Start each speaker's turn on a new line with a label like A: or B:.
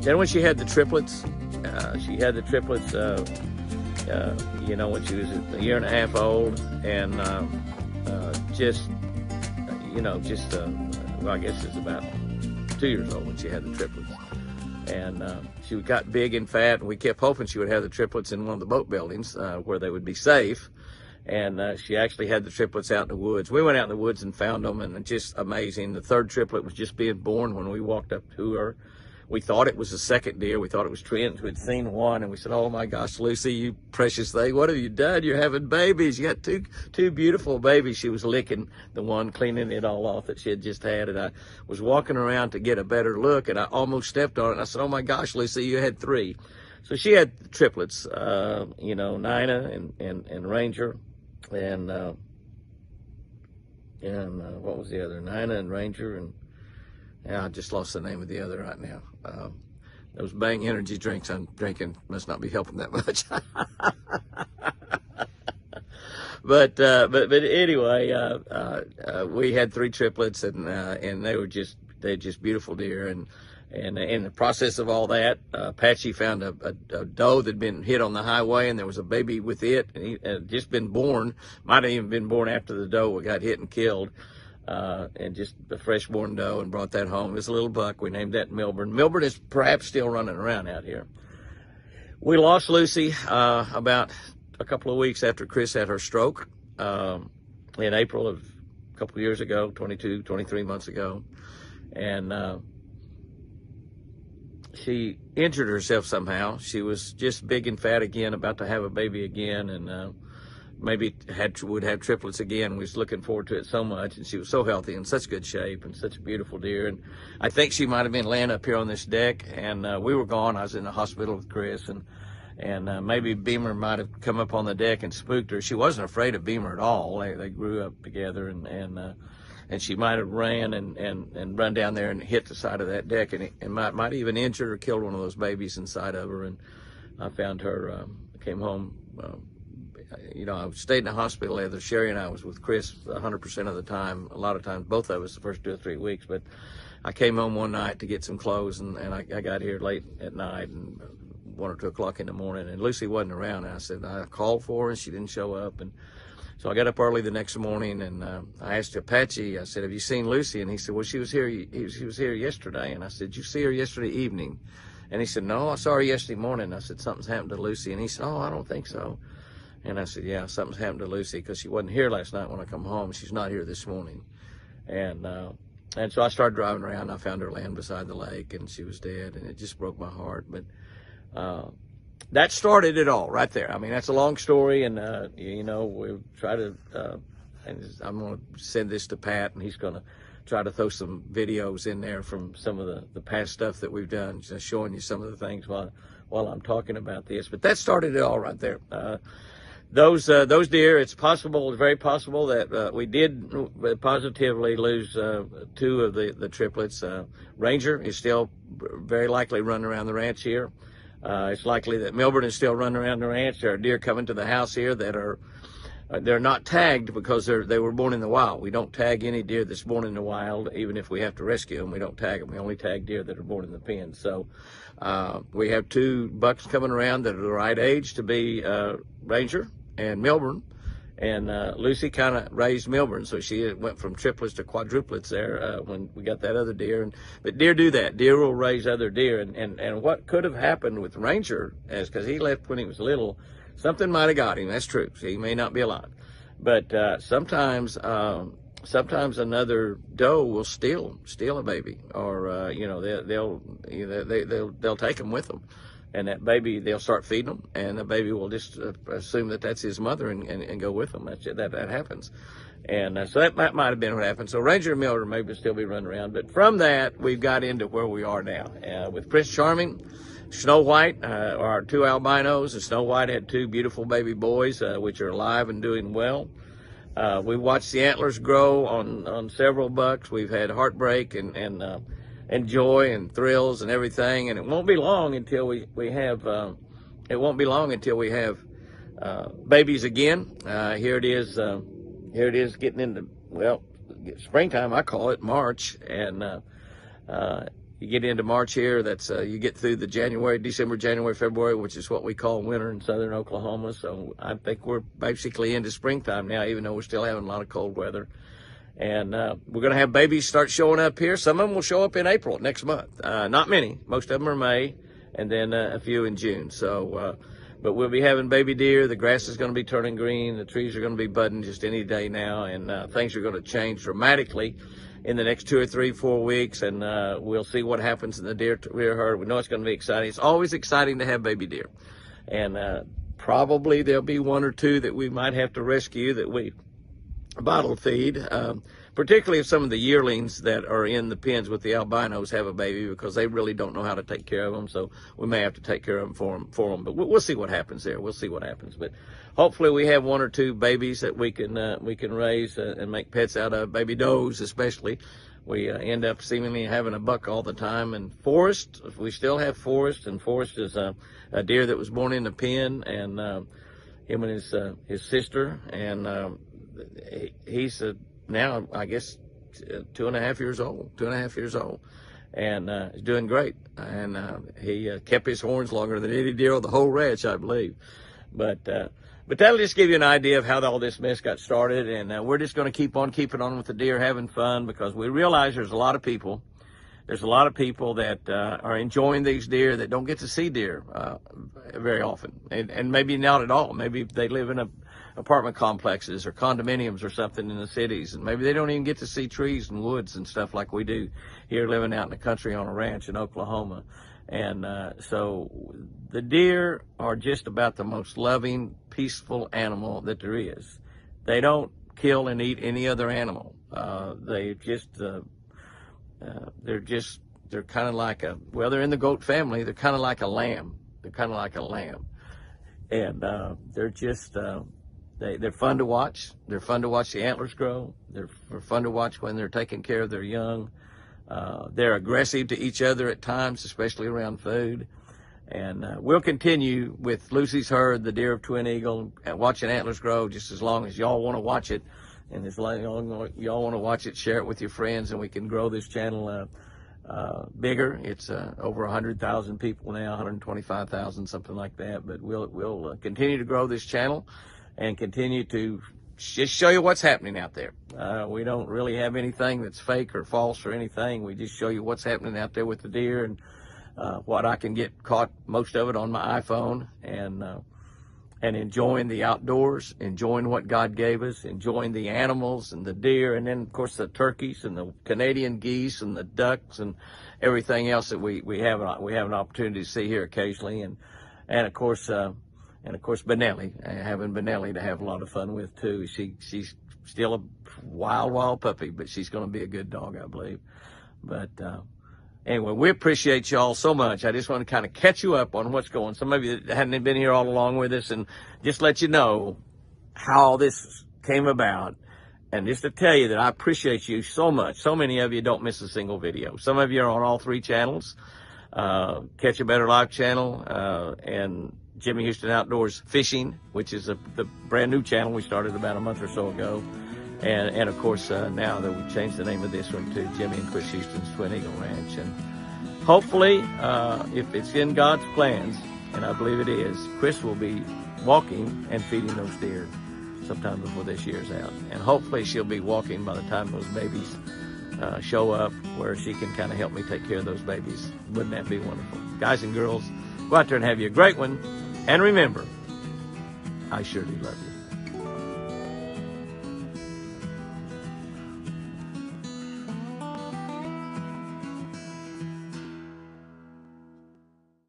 A: Then when she had the triplets, you know, when she was a year and a half old, and well, I guess it's about 2 years old when she had the triplets. And she got big and fat, and we kept hoping she would have the triplets in one of the boat buildings where they would be safe. And she actually had the triplets out in the woods. We went out in the woods and found them, and just amazing. The third triplet was just being born when we walked up to her. We thought it was a second deer. We thought it was twins. We'd seen one, and we said, "Oh my gosh, Lucy, you precious thing, what have you done? You're having babies. You got two beautiful babies." She was licking the one, cleaning it all off that she had just had, and I was walking around to get a better look, and I almost stepped on it. And I said, "Oh my gosh, Lucy, you had three." So she had triplets, you know, Nina and Ranger, and what was the other? Nina and Ranger, and yeah, I just lost the name of the other right now. Those Bang energy drinks I'm drinking must not be helping that much. But anyway, we had three triplets, and they're just beautiful deer. And in the process of all that, Patchy found a doe that'd been hit on the highway, and there was a baby with it, and he had just been born. Might have even been born after the doe got hit and killed. And just a fresh-born doe, and brought that home. It was a little buck. We named that Milburn. Milburn is perhaps still running around out here. We lost Lucy about a couple of weeks after Chris had her stroke in April of a couple of years ago, 23 months ago. And she injured herself somehow. She was just big and fat again, about to have a baby again, and maybe would have triplets again. We was looking forward to it so much, and she was so healthy, in such good shape, and such a beautiful deer. And I think she might have been laying up here on this deck, and we were gone. I was in the hospital with Chris, and maybe Beamer might have come up on the deck and spooked her. She wasn't afraid of Beamer at all. They grew up together, and she might have ran and run down there and hit the side of that deck, and might even injured or killed one of those babies inside of her. And I found her, came home. You know, I stayed in the hospital there. Sherry and I was with Chris 100% of the time. A lot of times, both of us the first 2 or 3 weeks. But I came home one night to get some clothes, and I got here late at night, and 1 or 2 o'clock in the morning, and Lucy wasn't around. And I said, I called for her, and she didn't show up. And so I got up early the next morning, and I asked Apache, I said, "Have you seen Lucy?" And he said, "Well, she was here. She was here yesterday." And I said, "Did you see her yesterday evening?" And he said, "No, I saw her yesterday morning." I said, "Something's happened to Lucy." And he said, "Oh, I don't think so." And I said, "Yeah, something's happened to Lucy, because she wasn't here last night when I come home. She's not here this morning." And so I started driving around, and I found her laying beside the lake, and she was dead, and it just broke my heart. But that started it all right there. I mean, that's a long story, and you know, we try to, and I'm going to send this to Pat, and he's going to try to throw some videos in there from some of the past stuff that we've done, just showing you some of the things while I'm talking about this. But that started it all right there. Those deer, it's very possible that we did positively lose 2 of the triplets. Ranger is still very likely running around the ranch here. It's likely that Milburn is still running around the ranch. There are deer coming to the house here that they're not tagged because they were born in the wild. We don't tag any deer that's born in the wild, even if we have to rescue them. We don't tag them. We only tag deer that are born in the pen. So we have 2 bucks coming around that are the right age to be Ranger and Milburn, and Lucy kind of raised Milburn, so she went from triplets to quadruplets there when we got that other deer. But deer do that. Deer will raise other deer, and what could have happened with Ranger is, because he left when he was little, something might have got him. That's true. So he may not be alive, but sometimes another doe will steal a baby, or you know, they'll take them with them. And that baby, they'll start feeding them, and the baby will just assume that that's his mother and go with them. That happens. And so that might have been what happened. So Ranger and Miller maybe still be running around. But from that, we've got into where we are now. With Prince Charming, Snow White, our 2 albinos, and Snow White had 2 beautiful baby boys, which are alive and doing well. We watched the antlers grow on several bucks. We've had heartbreak and joy and thrills and everything, and it won't be long until we have babies again. Here it is getting into, well, springtime. I call it March, and you get into March here, that's you get through the December, January, February, which is what we call winter in southern Oklahoma. So I think we're basically into springtime now, even though we're still having a lot of cold weather. And we're going to have babies start showing up here. Some of them will show up in April next month. Not many. Most of them are May, and then a few in June. So, but we'll be having baby deer. The grass is going to be turning green. The trees are going to be budding just any day now, and things are going to change dramatically in the next 2 or 3, 4 weeks, and we'll see what happens in the deer herd. We know it's going to be exciting. It's always exciting to have baby deer, and probably there'll be 1 or 2 that we might have to rescue that we bottle feed, particularly if some of the yearlings that are in the pens with the albinos have a baby, because they really don't know how to take care of them. So we may have to take care of them for them. But we'll see what happens there. We'll see what happens. But hopefully we have 1 or 2 babies that we can raise and make pets out of, baby does especially. We end up seemingly having a buck all the time. And Forrest, we still have Forrest, and Forrest is a deer that was born in the pen, and him and his sister, and he's now, I guess, 2.5 years old, and he's doing great. And he kept his horns longer than any deer on the whole ranch, I believe. But that'll just give you an idea of how all this mess got started. And we're just going to keep on keeping on with the deer, having fun, because we realize there's a lot of people that are enjoying these deer that don't get to see deer very often, and maybe not at all. Maybe they live in apartment complexes or condominiums or something in the cities, and maybe they don't even get to see trees and woods and stuff like we do here, living out in the country on a ranch in Oklahoma. And so the deer are just about the most loving, peaceful animal that there is. They don't kill and eat any other animal. They're kind of like they're in the goat family. They're kind of like a lamb. And they're just, they're fun to watch. They're fun to watch the antlers grow. They're fun to watch when they're taking care of their young. They're aggressive to each other at times, especially around food. And we'll continue with Lucy's herd, the deer of Twin Eagle, watching antlers grow just as long as y'all want to watch it. And as long as y'all want to watch it, share it with your friends, and we can grow this channel bigger. It's over 100,000 people now, 125,000, something like that. But we'll continue to grow this channel and continue to just show you what's happening out there. We don't really have anything that's fake or false or anything. We just show you what's happening out there with the deer, and what I can get caught, most of it on my iPhone, and enjoying the outdoors, enjoying what God gave us, enjoying the animals and the deer, and then of course the turkeys and the Canadian geese and the ducks and everything else that we have an opportunity to see here occasionally, and of course Benelli, having Benelli to have a lot of fun with too. She's still a wild puppy, but she's going to be a good dog, I believe. But anyway, we appreciate y'all so much. I just want to kind of catch you up on what's going. Some of you that hadn't been here all along with us, and just let you know how this came about. And just to tell you that I appreciate you so much. So many of you don't miss a single video. Some of you are on all 3 channels. Catch a Better Life channel, and Jimmy Houston Outdoors Fishing, which is the brand new channel we started about a month or so ago. And of course, now that we've changed the name of this one to Jimmy and Chris Houston's Twin Eagle Ranch. And hopefully, if it's in God's plans, and I believe it is, Chris will be walking and feeding those deer sometime before this year's out. And hopefully she'll be walking by the time those babies show up, where she can kind of help me take care of those babies. Wouldn't that be wonderful? Guys and girls, go out there and have you a great one. And remember, I surely love you.